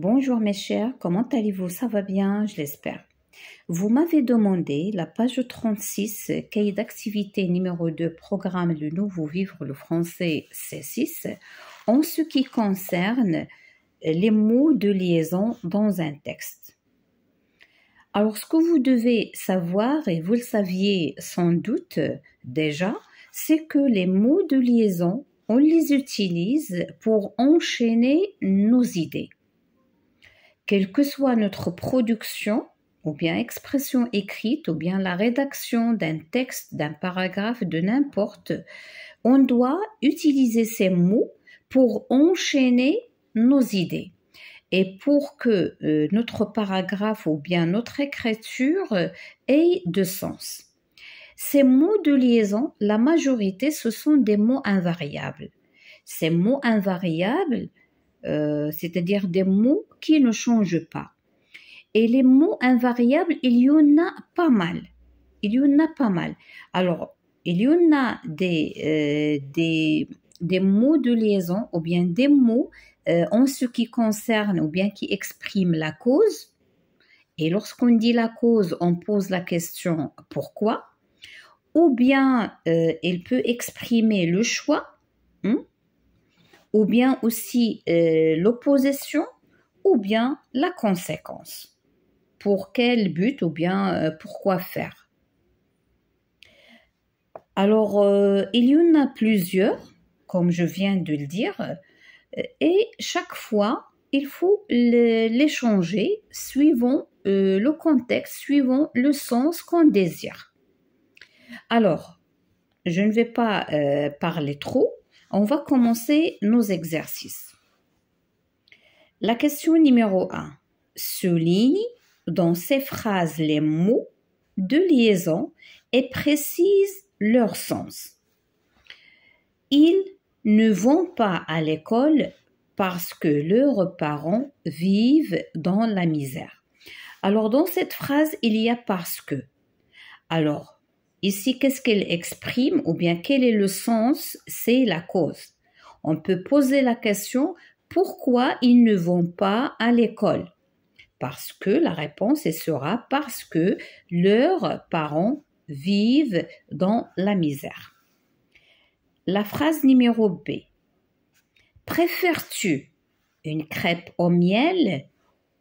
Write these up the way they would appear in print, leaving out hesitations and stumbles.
Bonjour mes chers, comment allez-vous? Ça va bien, je l'espère. Vous m'avez demandé la page 36, cahier d'activité numéro 2, programme Le Nouveau Vivre le français C6, en ce qui concerne les mots de liaison dans un texte. Alors, ce que vous devez savoir, et vous le saviez sans doute déjà, c'est que les mots de liaison, on les utilise pour enchaîner nos idées. Quelle que soit notre production, ou bien expression écrite, ou bien la rédaction d'un texte, d'un paragraphe, de n'importe, on doit utiliser ces mots pour enchaîner nos idées et pour que notre paragraphe ou bien notre écriture ait de sens. Ces mots de liaison, la majorité, ce sont des mots invariables. Ces mots invariables, c'est-à-dire des mots qui ne changent pas. Et les mots invariables, il y en a pas mal. Alors, il y en a des mots de liaison ou bien des mots en ce qui concerne ou bien qui expriment la cause. Et lorsqu'on dit la cause, on pose la question pourquoi. Ou bien il peut exprimer le choix, ou bien aussi l'opposition, ou bien la conséquence. Pour quel but ou bien pourquoi faire. Alors, il y en a plusieurs, comme je viens de le dire, et chaque fois, il faut les changer suivant le contexte, suivant le sens qu'on désire. Alors, je ne vais pas parler trop, on va commencer nos exercices. La question numéro 1. Souligne dans ces phrases les mots de liaison et précise leur sens. Ils ne vont pas à l'école parce que leurs parents vivent dans la misère. Alors, dans cette phrase, il y a parce que. Alors, ici, qu'est-ce qu'elle exprime ou bien quel est le sens? C'est la cause. On peut poser la question, pourquoi ils ne vont pas à l'école? Parce que la réponse sera parce que leurs parents vivent dans la misère. La phrase numéro B. Préfères-tu une crêpe au miel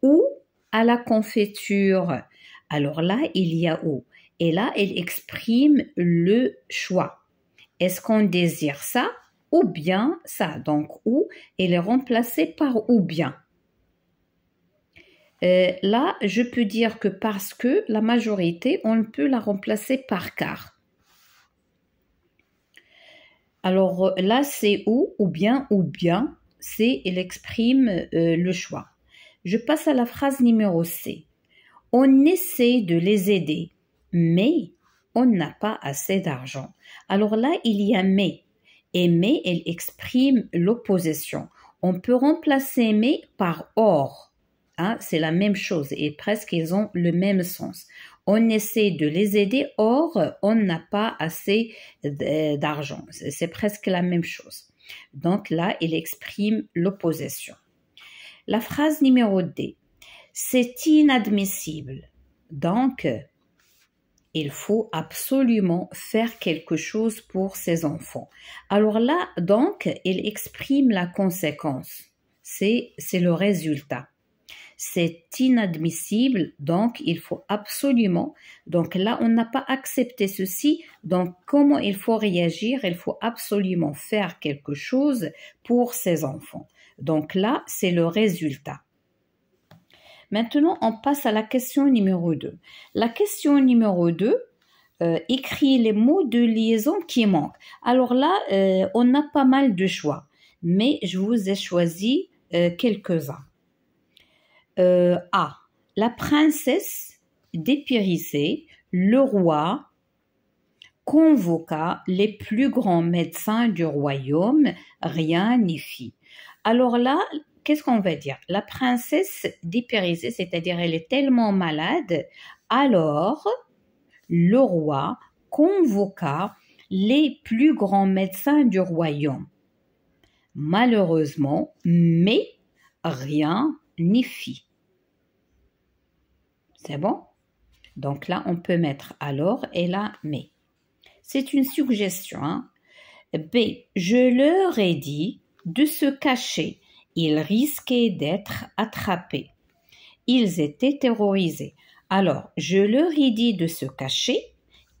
ou à la confiture? Alors là, il y a ou. Et là, elle exprime le choix. Est-ce qu'on désire ça ou bien ça? Donc, ou, elle est remplacée par ou bien. Là, je peux dire que parce que la majorité, on peut la remplacer par car. Alors là, c'est ou bien, c'est, elle exprime le choix. Je passe à la phrase numéro C. On essaie de les aider, mais on n'a pas assez d'argent. Alors là, il y a mais. Et mais, elle exprime l'opposition. On peut remplacer mais par or. C'est la même chose et presque ils ont le même sens. On essaie de les aider, or on n'a pas assez d'argent. C'est presque la même chose. Donc là, il exprime l'opposition. La phrase numéro D. C'est inadmissible. Donc, il faut absolument faire quelque chose pour ces enfants. Alors là, donc, il exprime la conséquence. C'est le résultat. C'est inadmissible, donc il faut absolument, donc là on n'a pas accepté ceci, donc comment il faut réagir? Il faut absolument faire quelque chose pour ces enfants. Donc là, c'est le résultat. Maintenant, on passe à la question numéro 2. La question numéro 2 écrit les mots de liaison qui manquent. Alors là, on a pas mal de choix, mais je vous ai choisi quelques-uns. A. La princesse dépérissait, le roi convoqua les plus grands médecins du royaume, rien n'y fit. Alors là, qu'est-ce qu'on va dire? La princesse dépérissait, c'est-à-dire elle est tellement malade, alors le roi convoqua les plus grands médecins du royaume. Malheureusement, mais rien Nifi. C'est bon? Donc là, on peut mettre alors et là, mais. C'est une suggestion. Hein? B. Je leur ai dit de se cacher. Ils risquaient d'être attrapés. Ils étaient terrorisés. Alors, je leur ai dit de se cacher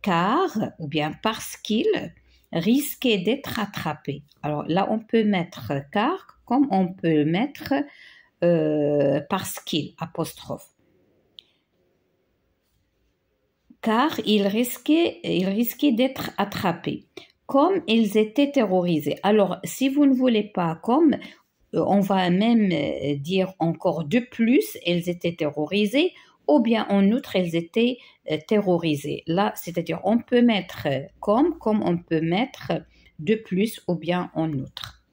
car, ou bien parce qu'ils risquaient d'être attrapés. Alors là, on peut mettre car comme on peut mettre parce qu'ils, apostrophe. Car ils risquaient d'être attrapés, comme ils étaient terrorisés. Alors, si vous ne voulez pas comme, on va même dire encore de plus, ils étaient terrorisés, ou bien en outre, ils étaient terrorisés. Là, c'est-à-dire, on peut mettre comme on peut mettre de plus, ou bien en outre.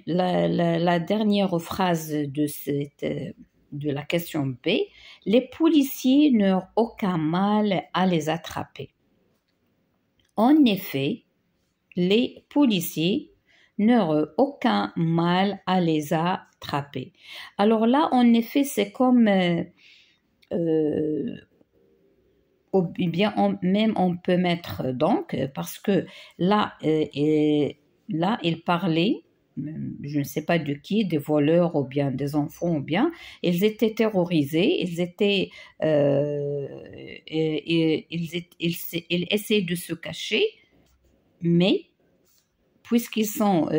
La dernière phrase de la question B, les policiers n'eurent aucun mal à les attraper. En effet, les policiers n'eurent aucun mal à les attraper. Alors là, en effet, c'est comme, ou bien même on peut mettre donc, parce que là, là, il parlait, je ne sais pas de qui, des voleurs ou bien des enfants ou bien, ils étaient terrorisés, ils essaient de se cacher, mais puisqu'ils sont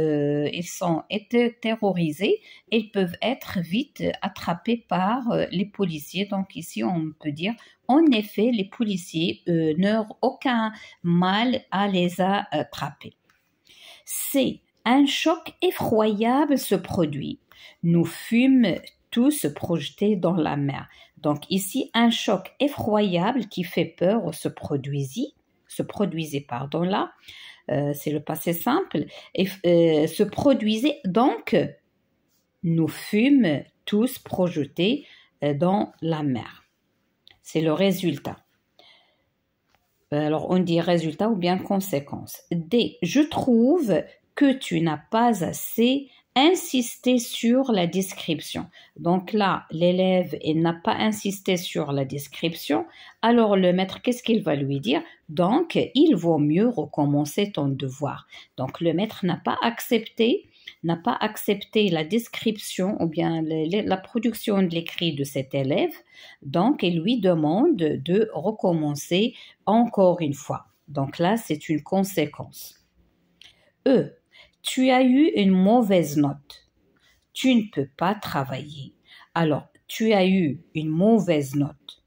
été terrorisés, ils peuvent être vite attrapés par les policiers. Donc ici, on peut dire, en effet, les policiers n'eurent aucun mal à les attraper. C'est un choc effroyable se produit. Nous fûmes tous projetés dans la mer. Donc ici, un choc effroyable qui fait peur se produisait, là. C'est le passé simple, et se produisait donc, nous fûmes tous projetés dans la mer. C'est le résultat. Alors, on dit résultat ou bien conséquence. D. Je trouve que tu n'as pas assez insisté sur la description. Donc là, l'élève n'a pas insisté sur la description. Alors le maître, qu'est-ce qu'il va lui dire? Donc, il vaut mieux recommencer ton devoir. Donc le maître n'a pas accepté la description ou bien la production de l'écrit de cet élève. Donc, il lui demande de recommencer encore une fois. Donc là, c'est une conséquence. E. Tu as eu une mauvaise note. Tu ne peux pas travailler. Alors, tu as eu une mauvaise note.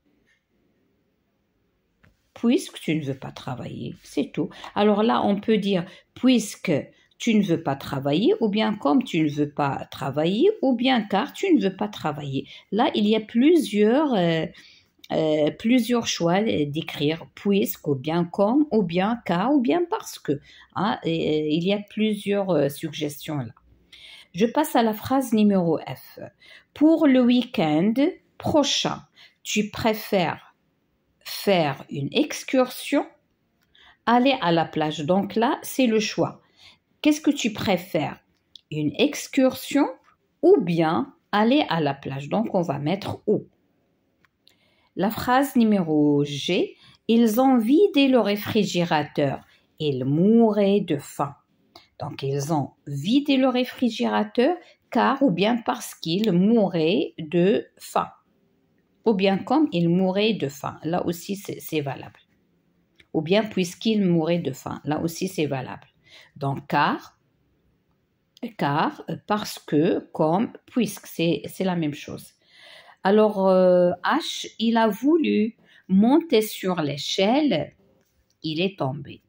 Puisque tu ne veux pas travailler, c'est tout. Alors là, on peut dire puisque tu ne veux pas travailler, ou bien comme tu ne veux pas travailler, ou bien car tu ne veux pas travailler. Là, il y a plusieurs choix d'écrire puisque, ou bien comme, ou bien car, ou bien parce que. Hein, il y a plusieurs suggestions là. Je passe à la phrase numéro F. Pour le week-end prochain, tu préfères faire une excursion, aller à la plage. Donc là, c'est le choix. Qu'est-ce que tu préfères? Une excursion ou bien aller à la plage? Donc, on va mettre où? La phrase numéro G. Ils ont vidé le réfrigérateur. Ils mouraient de faim. Donc, ils ont vidé le réfrigérateur car ou bien parce qu'ils mouraient de faim. Ou bien comme ils mouraient de faim. Là aussi, c'est valable. Ou bien puisqu'ils mouraient de faim. Là aussi, c'est valable. Donc, car, parce que, comme, puisque, c'est la même chose. Alors, H, il a voulu monter sur l'échelle, il est tombé.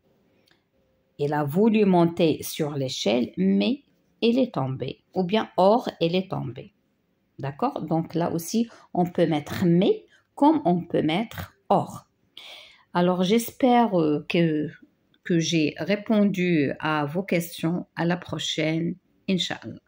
Il a voulu monter sur l'échelle, mais il est tombé. Ou bien, or, il est tombé. D'accord? Donc, là aussi, on peut mettre mais, comme on peut mettre or. Alors, j'espère que j'ai répondu à vos questions. À la prochaine, Inch'Allah.